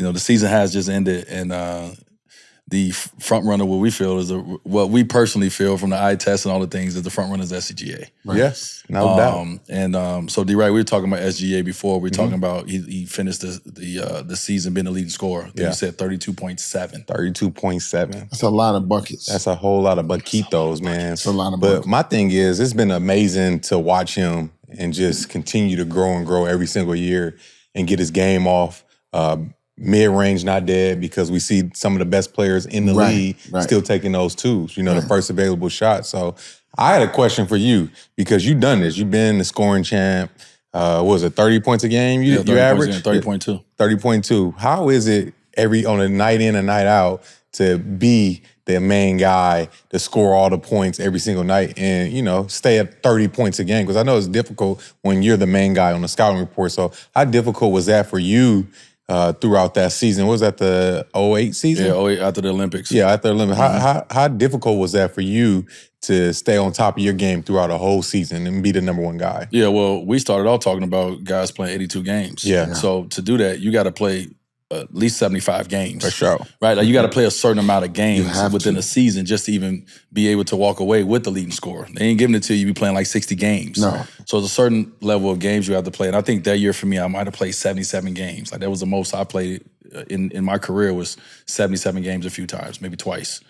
the season has just ended, and the front runner, what we feel is what we personally feel from the eye test and all the things is the front runner is SCGA. Right. Yes, no doubt. And so D-Right, we were talking about SGA before. We were talking about he finished the season being the leading scorer. You said 32.7. 32.7. That's a lot of buckets. That's a whole lot of buckitos, man. That's a lot of buckets. But my thing is, it's been amazing to watch him and just continue to grow and grow every single year and get his game off. Mid-range not dead, because we see some of the best players in the league still taking those twos, the first available shot. So I had a question for you, because you've done this. You've been the scoring champ. What was it, 30 points a game you average? 30.2. 30.2. How is it on a night in and night out to be the main guy to score all the points every single night and, stay at 30 points a game? Because I know it's difficult when you're the main guy on the scouting report. So how difficult was that for you throughout that season? Was that the 08 season? Yeah, 08 after the Olympics. Yeah, after the Olympics. How difficult was that for you to stay on top of your game throughout a whole season and be the number one guy? Yeah, well, we started off talking about guys playing 82 games. Yeah. So to do that, you got to play at least 75 games. For sure. Right? Like you got to play a certain amount of games within a season just to even be able to walk away with the leading scorer. They ain't giving it to you, be playing like 60 games. No. So there's a certain level of games you have to play. And I think that year for me, I might have played 77 games. Like that was the most I played in my career, was 77 games a few times, maybe twice.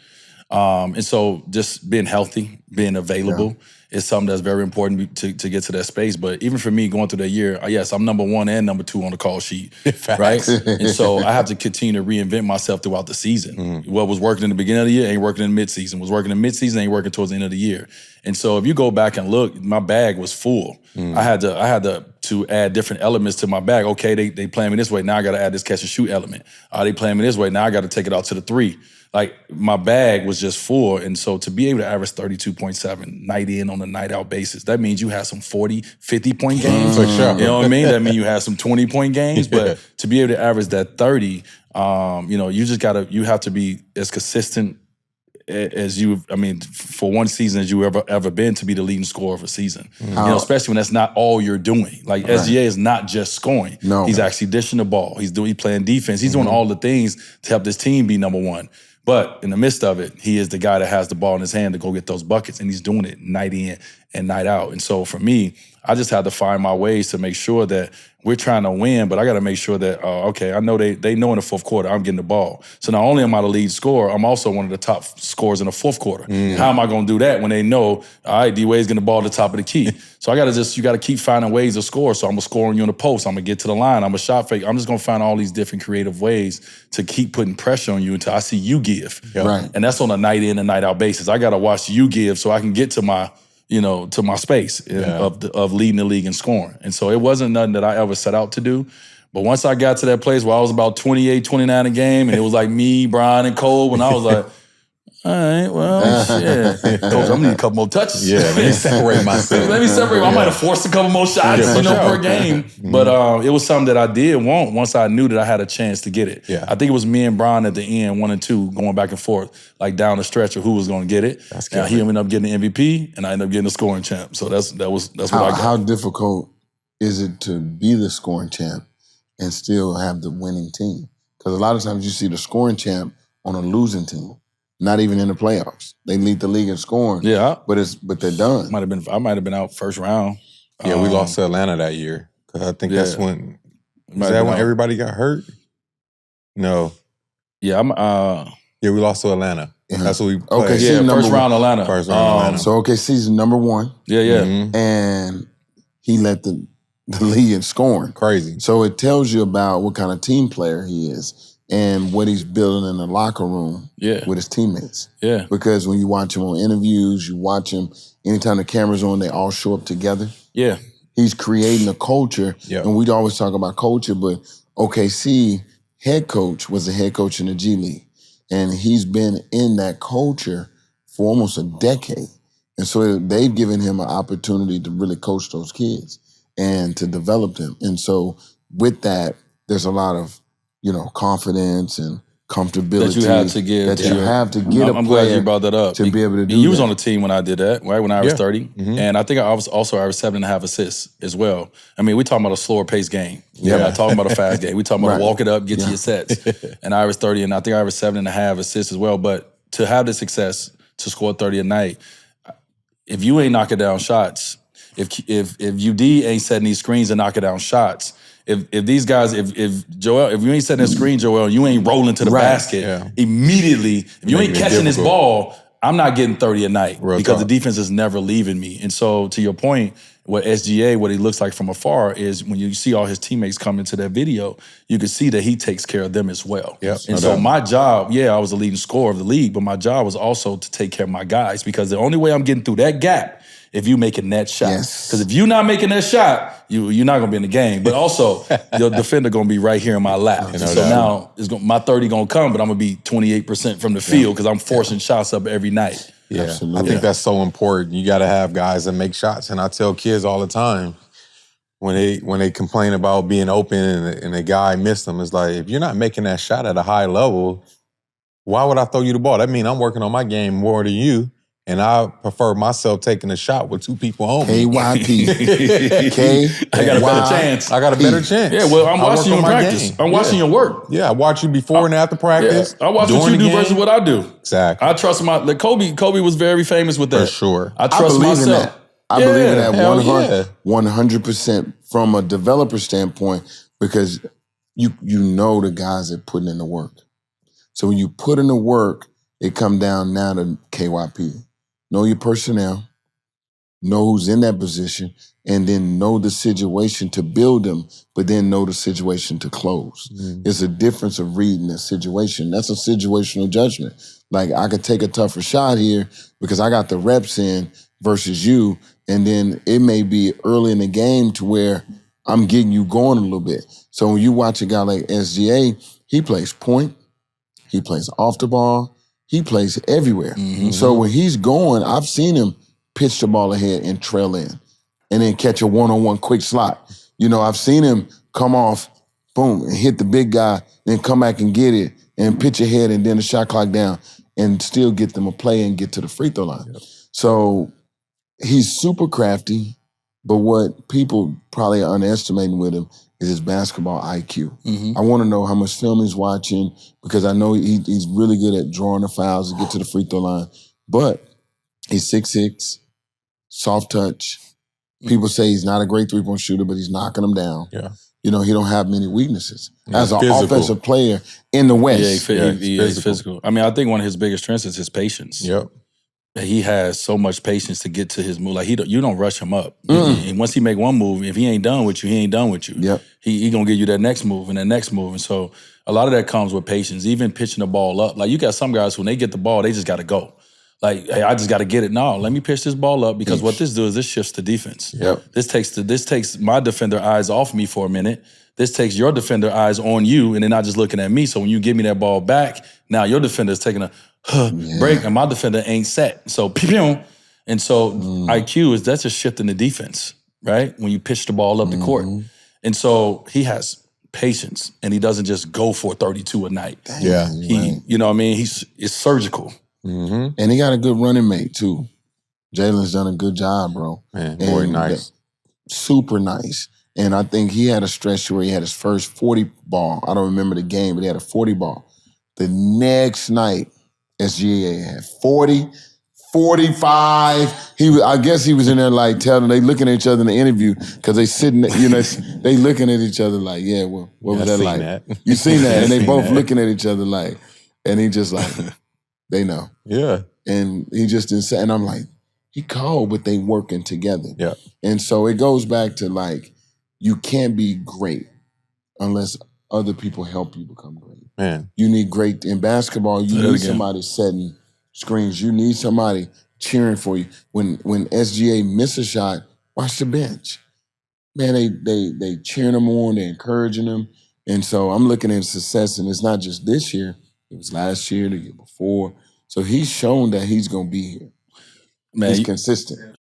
And so just being healthy, being available is something that's very important to get to that space. But even for me going through that year, yes, I'm number 1 and number 2 on the call sheet, right? And so I have to continue to reinvent myself throughout the season. What was working in the beginning of the year ain't working in mid-season. Was working in mid-season ain't working towards the end of the year. And so if you go back and look, my bag was full. I had to add different elements to my bag. Okay, they playing me this way. Now I got to add this catch and shoot element. They playing me this way. Now I got to take it out to the 3. Like my bag was just full. And so to be able to average 32.7 night in on a night out basis, that means you had some 40, 50 point games. For sure. You know what I mean? That means you had some 20 point games. But to be able to average that 30, you have to be as consistent as for one season as you ever been to be the leading scorer of a season. Especially when that's not all you're doing. Like SGA is not just scoring. No. He's actually dishing the ball. He's playing defense. He's doing all the things to help this team be number one. But in the midst of it, he is the guy that has the ball in his hand to go get those buckets, and he's doing it night in and night out. And so for me, I just had to find my ways to make sure that we're trying to win, but I got to make sure that, I know they know in the fourth quarter I'm getting the ball. So not only am I the lead scorer, I'm also one of the top scorers in the fourth quarter. How am I going to do that when they know, all right, D-Wade's getting the ball at the top of the key? So you got to keep finding ways to score. So I'm going to score on you in the post. I'm going to get to the line. I'm a shot fake. I'm just going to find all these different creative ways to keep putting pressure on you until I see you give. Right. And that's on a night in and night out basis. I got to watch you give so I can get to my space of leading the league in scoring. And so it wasn't nothing that I ever set out to do. But once I got to that place where I was about 28, 29 a game, and it was like me, Brian, and Cole, when I was like, all right, well, shit. Coach, I'm gonna need a couple more touches. Yeah, let me separate myself. Let me separate. I might have forced a couple more shots, per game. But it was something that I did want once I knew that I had a chance to get it. Yeah. I think it was me and Brian at the end, 1 and 2, going back and forth, like down the stretch of who was going to get it. Now he ended up getting the MVP, and I ended up getting the scoring champ. So that's what I got. How difficult is it to be the scoring champ and still have the winning team? Because a lot of times you see the scoring champ on a losing team. Not even in the playoffs. They lead the league in scoring. Yeah. But they're done. I might have been out first round. Yeah, we lost to Atlanta that year. Cause I think that's when when everybody got hurt? No. Yeah, we lost to Atlanta. That's what we played. Okay, first round Atlanta. First round Atlanta. So OKC's number 1. Yeah. And he led the league in scoring. Crazy. So it tells you about what kind of team player he is and what he's building in the locker room with his teammates. Yeah. Because when you watch him on interviews, you watch him, anytime the camera's on, they all show up together. Yeah. He's creating a culture. Yep. And we always talk about culture, but OKC head coach was a head coach in the G League. And he's been in that culture for almost a decade. And so they've given him an opportunity to really coach those kids and to develop them. And so with that, there's a lot of confidence and comfortability that you have to give. that you have to get I'm a glad player you brought that up to be able to do And you was that. on the team when I did that, right? When I was Yeah. 30, and I think I was also averaged 7.5 assists as well. I mean, we talking about a slower paced game. Yeah, I'm not talking about a fast game. We talking about Right. walk it up, get to your sets. And I averaged 30, and I think I averaged 7.5 assists as well. But to have the success to score 30 a night, if you ain't knocking down shots, if UD ain't setting these screens and knocking down shots, if these guys, if Joel, if you ain't setting a screen, Joel, you ain't rolling to the Right. basket Yeah. immediately. If you ain't Making it catching this difficult. ball, I'm not getting 30 a night Real because talk. the defense is never leaving me. And so, to your point, what SGA, what he looks like from afar is when you see all his teammates come into that video, you can see that he takes care of them as well. Yep, And no so doubt. my job, I was the leading scorer of the league, but my job was also to take care of my guys because the only way I'm getting through that gap if you making that shot. Yes. Because if you're not making that shot, you're not gonna be in the game. But also, your defender gonna be right here in my lap. And so now my 30 gonna come, but I'm gonna be 28% from the field because I'm forcing shots up every night. Yeah, Absolutely. I think that's so important. You got to have guys that make shots, and I tell kids all the time when they complain about being open and a guy missed them, it's like if you're not making that shot at a high level, why would I throw you the ball? That means I'm working on my game more than you, and I prefer myself taking a shot with two people on me. KYP. I got a better chance. I got a better chance. Yeah, well, I'm I work watching you on in my practice. game. I'm watching your work. Yeah, I watch you before and after practice. I watch what during you the do game. versus what I do. Exactly. I trust my Kobe was very famous with that. For sure. I I trust believe in myself. that. I believe in that hell yeah. 100% from a developer standpoint because you know the guys that putting in the work. So when you put in the work, it come down now to KYP. Know your personnel, know who's in that position, and then know the situation to build them, but then know the situation to close. It's a difference of reading the situation. That's a situational judgment. Like I could take a tougher shot here because I got the reps in versus you, and then it may be early in the game to where I'm getting you going a little bit. So when you watch a guy like SGA, he plays point, he plays off the ball, he plays everywhere. So when he's going, I've seen him pitch the ball ahead and trail in and then catch a one-on-one quick slot. You know, I've seen him come off, boom, and hit the big guy, then come back and get it and pitch ahead and then the shot clock down and still get them a play and get to the free throw line. So he's super crafty, but what people probably are underestimating with him is his basketball IQ. I want to know how much film he's watching because I know he's really good at drawing the fouls to get to the free throw line. But he's 6'6", soft touch. People say he's not a great three-point shooter, but he's knocking them down. Yeah. You know, he don't have many weaknesses. As an physical. offensive player in the West. He's physical. I mean, I think one of his biggest strengths is his patience. Yep. He has so much patience to get to his move. Like you don't rush him up. And once he make one move, if he ain't done with you, he ain't done with you. Yep. He gonna give you that next move and that next move. And so a lot of that comes with patience. Even pitching the ball up. Like you got some guys when they get the ball, they just got to go. Like, hey, I just got to get it. No, let me pitch this ball up because what this does is this shifts the defense. Yep. This takes my defender eyes off me for a minute. This takes your defender eyes on you, and they're not just looking at me. So when you give me that ball back, now your defender is taking a break, and my defender ain't set. So and so IQ that's just shifting the defense, right? When you pitch the ball up the court, and so he has patience, and he doesn't just go for 32 a night. Yeah. You know what I mean? It's surgical. And he got a good running mate, too. Jalen's done a good job, bro. Man, boy, And nice. Super nice. And I think he had a stretch where he had his first 40 ball. I don't remember the game, but he had a 40 ball. The next night, SGA had 40, 45. I guess he was in there like telling, they looking at each other in the interview because they sitting, you know, they looking at each other like, yeah, well, what was I that seen like? that. You seen that? And they Seen both that. looking at each other like, and he just like, they know. Yeah. And he just didn't say, and I'm like, he called, but they working together. Yeah. And so it goes back to like, you can't be great unless other people help you become great. Man. You need great, in basketball, you Say that need again. somebody setting screens. You need somebody cheering for you. When SGA miss a shot, watch the bench. Man, they cheering him on, they encouraging him. And so I'm looking at success, and it's not just this year. It was last year, the year before. So he's shown that he's going to be here. Man, He's consistent.